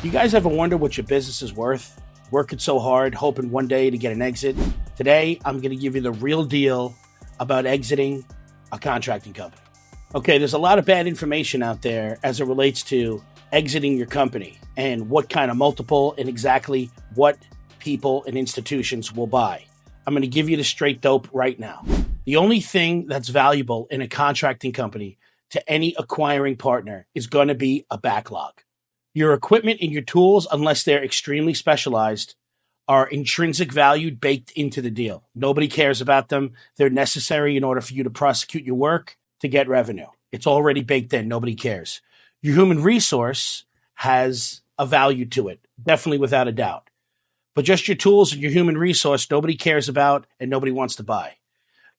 You guys ever wonder what your business is worth? Working so hard, hoping one day to get an exit? Today, I'm going to give you the real deal about exiting a contracting company. Okay, there's a lot of bad information out there as it relates to exiting your company and what kind of multiple and exactly what people and institutions will buy. I'm going to give you the straight dope right now. The only thing that's valuable in a contracting company to any acquiring partner is going to be a backlog. Your equipment and your tools, unless they're extremely specialized, are intrinsic value baked into the deal. Nobody cares about them. They're necessary in order for you to prosecute your work to get revenue. It's already baked in. Nobody cares. Your human resource has a value to it, definitely without a doubt. But just your tools and your human resource, nobody cares about and nobody wants to buy.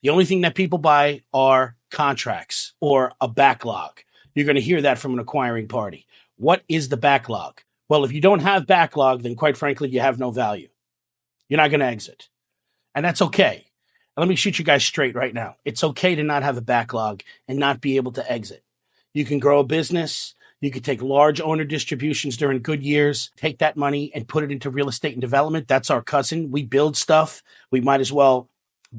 The only thing that people buy are contracts or a backlog. You're going to hear that from an acquiring party. What is the backlog? Well, if you don't have backlog, then quite frankly, you have no value. You're not going to exit. And that's okay. Let me shoot you guys straight right now. It's okay to not have a backlog and not be able to exit. You can grow a business. You can take large owner distributions during good years, take that money and put it into real estate and development. That's our cousin. We build stuff. We might as well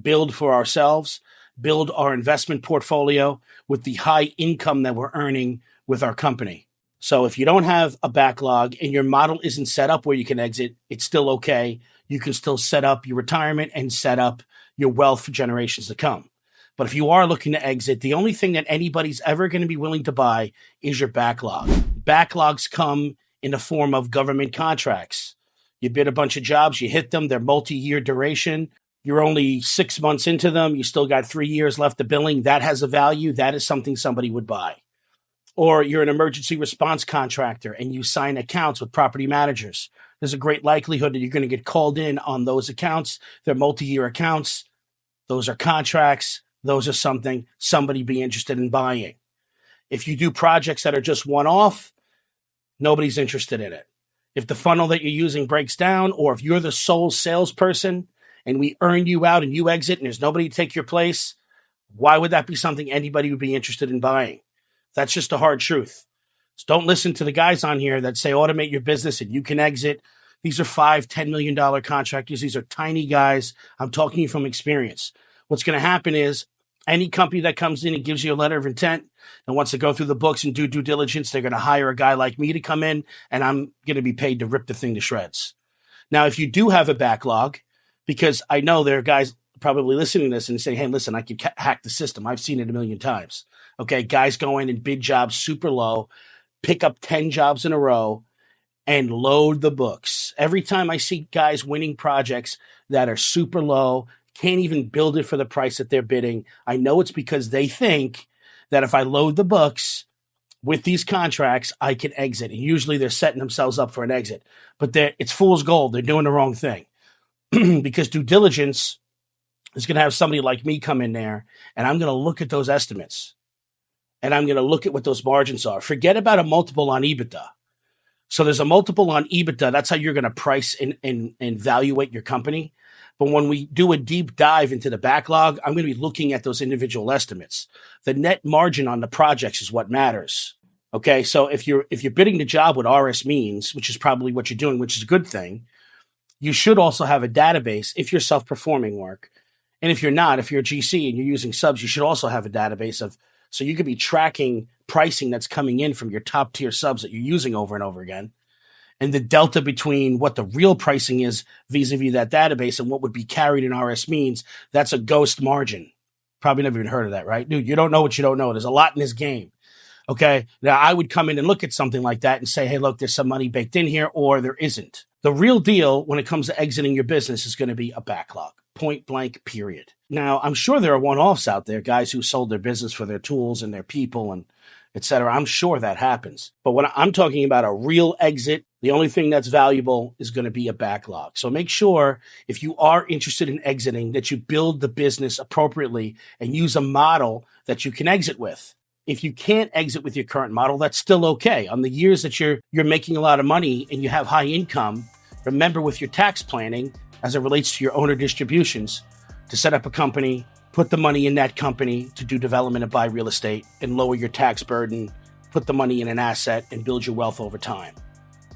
build for ourselves, build our investment portfolio with the high income that we're earning with our company. So if you don't have a backlog and your model isn't set up where you can exit, it's still okay. You can still set up your retirement and set up your wealth for generations to come. But if you are looking to exit, the only thing that anybody's ever going to be willing to buy is your backlog. Backlogs come in the form of government contracts. You bid a bunch of jobs, you hit them, they're multi-year duration. You're only 6 months into them. You still got 3 years left of billing. That has a value. That is something somebody would buy. Or you're an emergency response contractor and you sign accounts with property managers. There's a great likelihood that you're going to get called in on those accounts. They're multi-year accounts. Those are contracts. Those are something somebody be interested in buying. If you do projects that are just one-off, nobody's interested in it. If the funnel that you're using breaks down, or if you're the sole salesperson and we earn you out and you exit and there's nobody to take your place, why would that be something anybody would be interested in buying? That's just a hard truth. So don't listen to the guys on here that say automate your business and you can exit. These are $5-10 million contractors. These are tiny guys. I'm talking to you from experience. What's going to happen is any company that comes in and gives you a letter of intent and wants to go through the books and do due diligence, they're going to hire a guy like me to come in, and I'm going to be paid to rip the thing to shreds. Now, if you do have a backlog, because I know there are guys probably listening to this and saying, hey, listen, I can hack the system. I've seen it a million times. Okay, guys go in and bid jobs super low, pick up 10 jobs in a row, and load the books. Every time I see guys winning projects that are super low, can't even build it for the price that they're bidding, I know it's because they think that if I load the books with these contracts, I can exit. And usually they're setting themselves up for an exit. But it's fool's gold. They're doing the wrong thing. Because due diligence is going to have somebody like me come in there, and I'm going to look at those estimates. And I'm going to look at what those margins are. Forget about a multiple on EBITDA. So there's a multiple on EBITDA. That's how you're going to price and evaluate your company. But when we do a deep dive into the backlog, I'm going to be looking at those individual estimates. The net margin on the projects is what matters. Okay, so if you're bidding the job with RS means, which is probably what you're doing, which is a good thing, you should also have a database if you're self-performing work. And if you're not, if you're a GC and you're using subs, you should also have a database of, so you could be tracking pricing that's coming in from your top tier subs that you're using over and over again. And the delta between what the real pricing is vis-a-vis that database and what would be carried in RS means, that's a ghost margin. Probably never even heard of that, right? Dude, you don't know what you don't know. There's a lot in this game. Okay. Now I would come in and look at something like that and say, hey, look, there's some money baked in here, or there isn't. The real deal when it comes to exiting your business is going to be a backlog, point blank, period. Now, I'm sure there are one-offs out there, guys who sold their business for their tools and their people and et cetera. I'm sure that happens. But when I'm talking about a real exit, the only thing that's valuable is going to be a backlog. So make sure if you are interested in exiting that you build the business appropriately and use a model that you can exit with. If you can't exit with your current model, that's still okay. On the years that you're making a lot of money and you have high income, remember with your tax planning, as it relates to your owner distributions, to set up a company, put the money in that company to do development and buy real estate and lower your tax burden, put the money in an asset and build your wealth over time.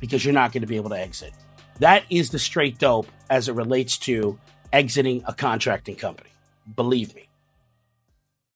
because you're not going to be able to exit. That is the straight dope as it relates to exiting a contracting company. Believe me.